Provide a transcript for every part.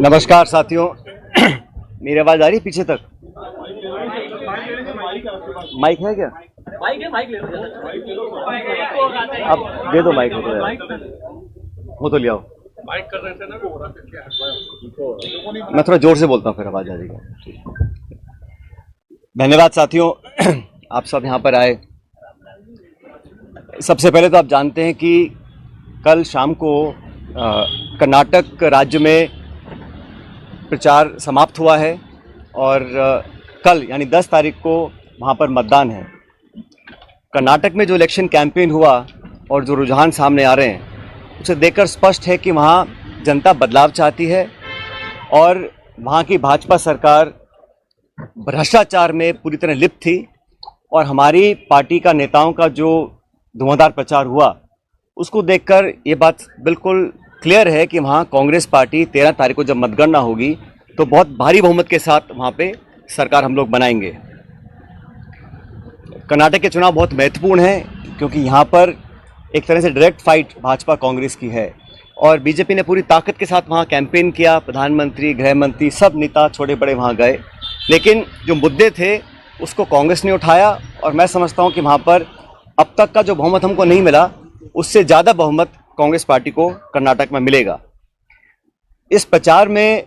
नमस्कार साथियों, मेरी आवाज आ रही है पीछे तक? माइक है क्या? माइक ले लो। अब दे दो माइक, वो तो ले आओ। माइक कर रहे थे ना, मैं थोड़ा जोर से बोलता हूँ, फिर आवाज आ जाएगी। धन्यवाद साथियों, आप सब यहाँ पर आए। सबसे पहले तो आप जानते हैं कि कल शाम को कर्नाटक राज्य में प्रचार समाप्त हुआ है और कल यानी 10 तारीख को वहाँ पर मतदान है। कर्नाटक में जो इलेक्शन कैंपेन हुआ और जो रुझान सामने आ रहे हैं, उसे देखकर स्पष्ट है कि वहाँ जनता बदलाव चाहती है और वहाँ की भाजपा सरकार भ्रष्टाचार में पूरी तरह लिप्त थी। और हमारी पार्टी का नेताओं का जो धुआंधार प्रचार हुआ, उसको देखकर ये बात बिल्कुल क्लियर है कि वहाँ कांग्रेस पार्टी 13 तारीख को जब मतगणना होगी तो बहुत भारी बहुमत के साथ वहाँ पे सरकार हम लोग बनाएंगे। कर्नाटक के चुनाव बहुत महत्वपूर्ण हैं क्योंकि यहाँ पर एक तरह से डायरेक्ट फाइट भाजपा कांग्रेस की है और बीजेपी ने पूरी ताकत के साथ वहाँ कैंपेन किया। प्रधानमंत्री, गृह मंत्री, सब नेता छोटे बड़े वहाँ गए, लेकिन जो मुद्दे थे उसको कांग्रेस ने उठाया और मैं समझता हूँ कि वहाँ पर अब तक का जो बहुमत हमको नहीं मिला, उससे ज़्यादा बहुमत कांग्रेस पार्टी को कर्नाटक में मिलेगा। इस प्रचार में,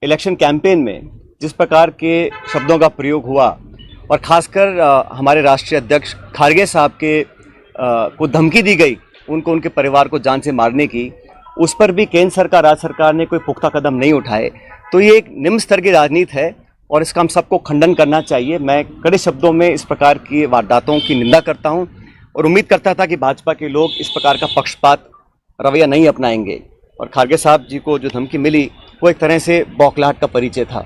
इलेक्शन कैंपेन में जिस प्रकार के शब्दों का प्रयोग हुआ और ख़ासकर हमारे राष्ट्रीय अध्यक्ष खारगे साहब के को धमकी दी गई, उनको, उनके परिवार को जान से मारने की, उस पर भी केंद्र सरकार, राज्य सरकार ने कोई पुख्ता कदम नहीं उठाए। तो ये एक निम्न स्तर की राजनीति है और इसका हम सबको खंडन करना चाहिए। मैं कड़े शब्दों में इस प्रकार की वारदातों की निंदा करता हूं और उम्मीद करता था कि भाजपा के लोग इस प्रकार का पक्षपात रवैया नहीं अपनाएंगे। और खारगे साहब जी को जो धमकी मिली वो एक तरह से बौखलाहट का परिचय था।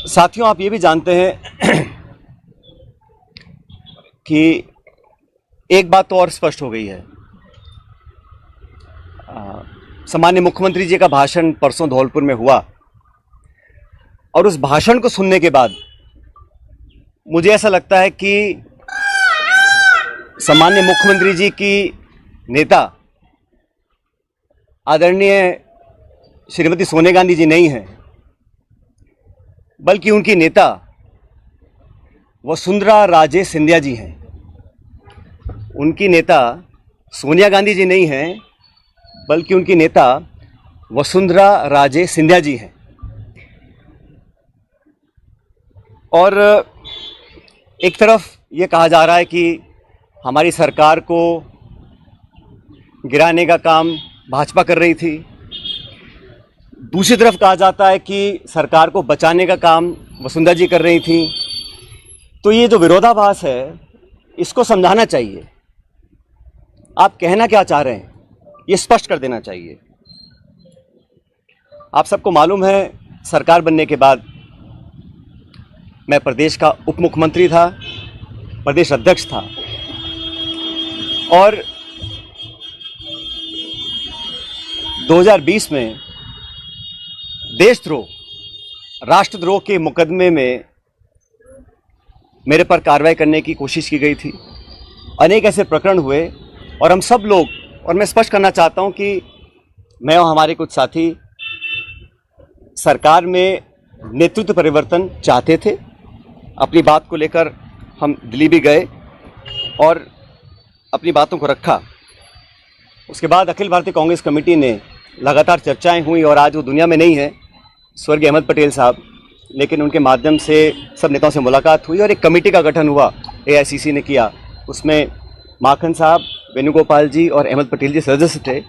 साथियों, आप ये भी जानते हैं कि एक बात तो और स्पष्ट हो गई है। सामान्य मुख्यमंत्री जी का भाषण परसों धौलपुर में हुआ और उस भाषण को सुनने के बाद मुझे ऐसा लगता है कि सामान्य मुख्यमंत्री जी की नेता आदरणीय श्रीमती सोनिया गांधी जी नहीं हैं, बल्कि उनकी नेता वसुंधरा राजे सिंधिया जी हैं। उनकी नेता सोनिया गांधी जी नहीं हैं, बल्कि उनकी नेता वसुंधरा राजे सिंधिया जी हैं। और एक तरफ ये कहा जा रहा है कि हमारी सरकार को गिराने का काम भाजपा कर रही थी, दूसरी तरफ कहा जाता है कि सरकार को बचाने का काम वसुंधरा जी कर रही थी। तो ये जो विरोधाभास है, इसको समझाना चाहिए। आप कहना क्या चाह रहे हैं, ये स्पष्ट कर देना चाहिए। आप सबको मालूम है, सरकार बनने के बाद मैं प्रदेश का उप मुख्यमंत्री था, प्रदेश अध्यक्ष था और 2020 में देशद्रोह, राष्ट्रद्रोह के मुकदमे में मेरे पर कार्रवाई करने की कोशिश की गई थी। अनेक ऐसे प्रकरण हुए और हम सब लोग, और मैं स्पष्ट करना चाहता हूं कि मैं और हमारे कुछ साथी सरकार में नेतृत्व परिवर्तन चाहते थे। अपनी बात को लेकर हम दिल्ली भी गए और अपनी बातों को रखा। उसके बाद अखिल भारतीय कांग्रेस कमेटी ने लगातार चर्चाएं हुई और आज वो दुनिया में नहीं है, स्वर्गीय अहमद पटेल साहब, लेकिन उनके माध्यम से सब नेताओं से मुलाकात हुई और एक कमेटी का गठन हुआ, AICC ने किया। उसमें माखन साहब, वेणुगोपाल जी और अहमद पटेल जी सदस्य थे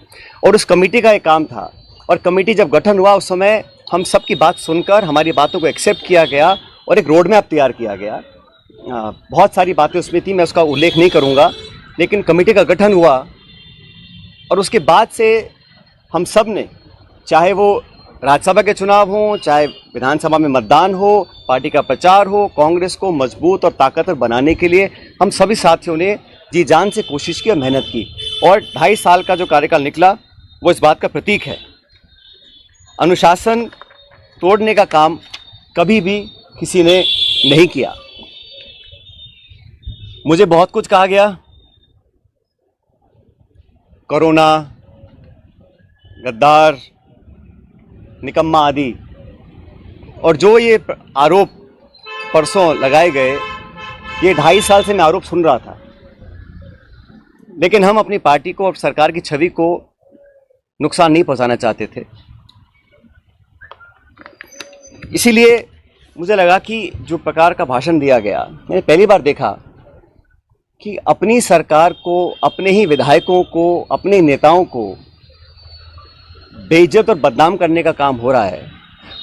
और उस कमेटी का एक काम था। और कमेटी जब गठन हुआ, उस समय हम सबकी बात सुनकर हमारी बातों को एक्सेप्ट किया गया और एक रोड मैप तैयार किया गया। बहुत सारी बातें उसमें थी, मैं उसका उल्लेख नहीं करूँगा, लेकिन कमेटी का गठन हुआ और उसके बाद से हम सब ने, चाहे वो राज्यसभा के चुनाव हों, चाहे विधानसभा में मतदान हो, पार्टी का प्रचार हो, कांग्रेस को मजबूत और ताकतवर बनाने के लिए हम सभी साथियों ने जी जान से कोशिश की और मेहनत की। और 2.5 साल का जो कार्यकाल निकला वो इस बात का प्रतीक है। अनुशासन तोड़ने का काम कभी भी किसी ने नहीं किया। मुझे बहुत कुछ कहा गया, कोरोना, गद्दार, निकम्मा आदि, और जो ये आरोप परसों लगाए गए, ये 2.5 साल से मैं आरोप सुन रहा था, लेकिन हम अपनी पार्टी को और सरकार की छवि को नुकसान नहीं पहुंचाना चाहते थे। इसीलिए मुझे लगा कि जो प्रकार का भाषण दिया गया, मैंने पहली बार देखा कि अपनी सरकार को, अपने ही विधायकों को, अपने नेताओं को बेइज्जत और बदनाम करने का काम हो रहा है।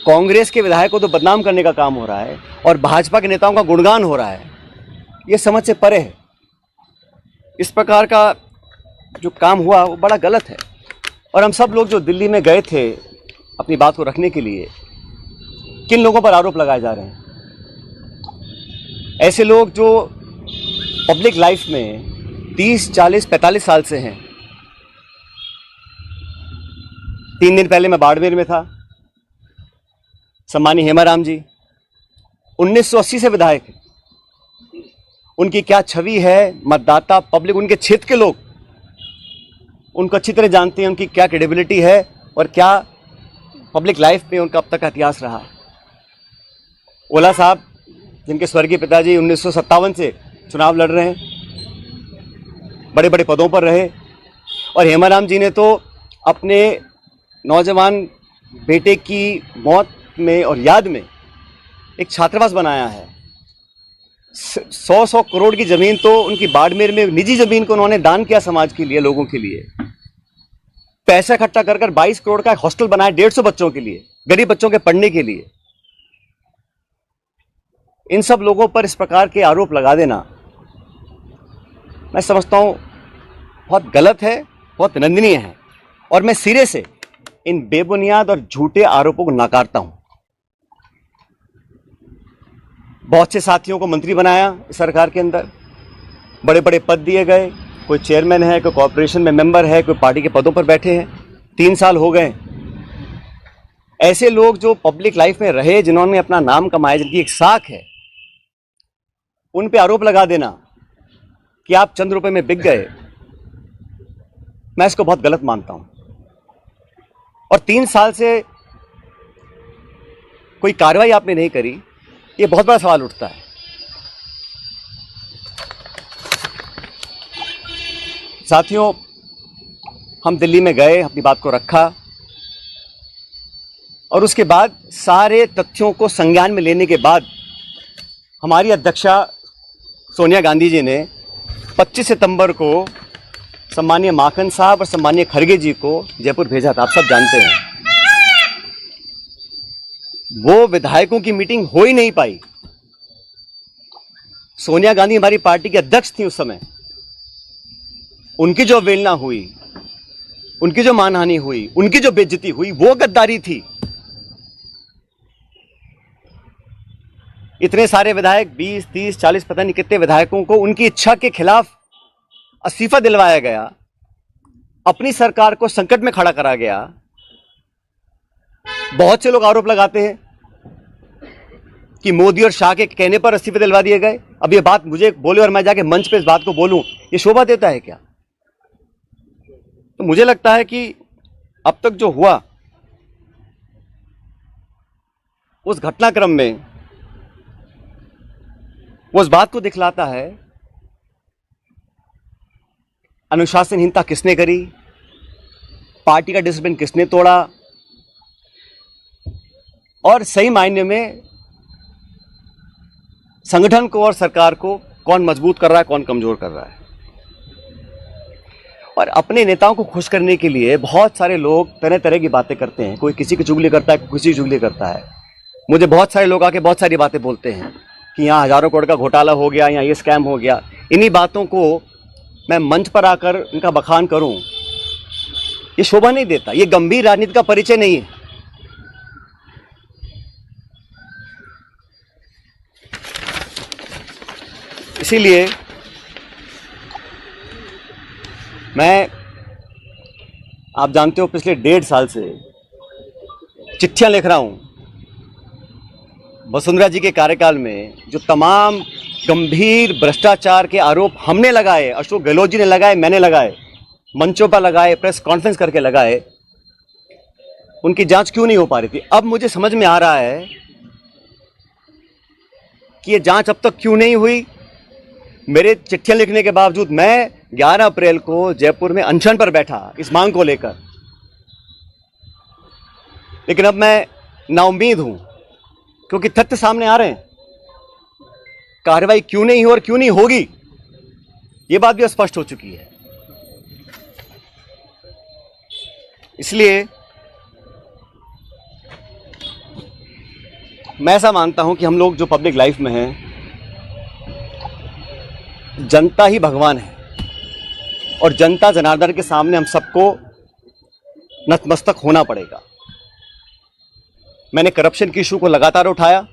कांग्रेस के विधायकों को तो बदनाम करने का काम हो रहा है और भाजपा के नेताओं का गुणगान हो रहा है। ये समझ से परे है। इस प्रकार का जो काम हुआ वो बड़ा गलत है। और हम सब लोग जो दिल्ली में गए थे अपनी बात को रखने के लिए, किन लोगों पर आरोप लगाए जा रहे हैं? ऐसे लोग जो पब्लिक लाइफ में 30, 40, 45 साल से हैं। 3 दिन पहले मैं बाड़मेर में था। सम्मानीय हेमाराम जी 1980 से विधायक हैं। उनकी क्या छवि है, मतदाता, पब्लिक, उनके क्षेत्र के लोग उनको अच्छी तरह जानते हैं, उनकी क्या क्रेडिबिलिटी है और क्या पब्लिक लाइफ में उनका अब तक का इतिहास रहा। ओला साहब, जिनके स्वर्गीय पिताजी 1957 से चुनाव लड़ रहे हैं, बड़े बड़े पदों पर रहे, और हेमाराम जी ने तो अपने नौजवान बेटे की मौत में और याद में एक छात्रावास बनाया है। 100 करोड़ की ज़मीन तो उनकी बाड़मेर में, निजी ज़मीन को उन्होंने दान किया समाज के लिए, लोगों के लिए। पैसा इकट्ठा कर 22 करोड़ का एक हॉस्टल बनाया 150 बच्चों के लिए, गरीब बच्चों के पढ़ने के लिए। इन सब लोगों पर इस प्रकार के आरोप लगा देना मैं समझता हूं बहुत गलत है, बहुत निंदनीय है, और मैं सिरे से इन बेबुनियाद और झूठे आरोपों को नकारता हूं। बहुत से साथियों को मंत्री बनाया इस सरकार के अंदर, बड़े बड़े पद दिए गए, कोई चेयरमैन है, कोई कॉर्पोरेशन में मेंबर है, कोई पार्टी के पदों पर बैठे हैं। 3 साल हो गए। ऐसे लोग जो पब्लिक लाइफ में रहे, जिन्होंने अपना नाम कमाया, जिनकी एक साख है, उन पे आरोप लगा देना कि आप चंद रुपए में बिक गए, मैं इसको बहुत गलत मानता हूं। और 3 साल से कोई कार्रवाई आपने नहीं करी, ये बहुत बड़ा सवाल उठता है। साथियों, हम दिल्ली में गए, अपनी बात को रखा, और उसके बाद सारे तथ्यों को संज्ञान में लेने के बाद हमारी अध्यक्षा सोनिया गांधी जी ने 25 सितंबर को सम्मानीय माखन साहब और सम्मानीय खड़गे जी को जयपुर भेजा था। आप सब जानते हैं, वो विधायकों की मीटिंग हो ही नहीं पाई। सोनिया गांधी हमारी पार्टी की अध्यक्ष थी उस समय। उनकी जो अवहेलना हुई, उनकी जो मानहानि हुई, उनकी जो बेइज्जती हुई, वो गद्दारी थी। इतने सारे विधायक, 20, 30, 40, पता नहीं कितने विधायकों को उनकी इच्छा के खिलाफ इस्तीफा दिलवाया गया, अपनी सरकार को संकट में खड़ा करा गया। बहुत से लोग आरोप लगाते हैं कि मोदी और शाह के कहने पर इस्तीफे दिलवा दिए गए। अब ये बात मुझे बोले और मैं जाके मंच पे इस बात को बोलूं, ये शोभा देता है क्या? तो मुझे लगता है कि अब तक जो हुआ उस घटनाक्रम में वो उस बात को दिखलाता है अनुशासनहीनता किसने करी, पार्टी का डिसिप्लिन किसने तोड़ा, और सही मायने में संगठन को और सरकार को कौन मजबूत कर रहा है, कौन कमजोर कर रहा है। और अपने नेताओं को खुश करने के लिए बहुत सारे लोग तरह तरह की बातें करते हैं। कोई किसी की चुगली करता है, कोई किसी की चुगली करता है। मुझे बहुत सारे लोग आके बहुत सारी बातें बोलते हैं कि यहाँ हजारों करोड़ का घोटाला हो गया, यहाँ ये स्कैम हो गया। इन्हीं बातों को मैं मंच पर आकर इनका बखान करूं, ये शोभा नहीं देता, ये गंभीर राजनीति का परिचय नहीं है। इसीलिए मैं, आप जानते हो, पिछले 1.5 साल से चिट्ठियां लिख रहा हूं वसुंधरा जी के कार्यकाल में जो तमाम गंभीर भ्रष्टाचार के आरोप हमने लगाए, अशोक गहलोत जी ने लगाए, मैंने लगाए, मंचों पर लगाए, प्रेस कॉन्फ्रेंस करके लगाए, उनकी जांच क्यों नहीं हो पा रही थी? अब मुझे समझ में आ रहा है कि ये जांच अब तक क्यों नहीं हुई। मेरे चिट्ठियां लिखने के बावजूद मैं 11 अप्रैल को जयपुर में अनशन पर बैठा इस मांग को लेकर, लेकिन अब मैं नाउम्मीद हूं क्योंकि तथ्य सामने आ रहे हैं। कार्रवाई क्यों नहीं हो और क्यों नहीं होगी, यह बात भी स्पष्ट हो चुकी है। इसलिए मैं ऐसा मानता हूं कि हम लोग जो पब्लिक लाइफ में हैं, जनता ही भगवान है और जनता जनार्दन के सामने हम सबको नतमस्तक होना पड़ेगा। मैंने करप्शन की इशू को लगातार उठाया,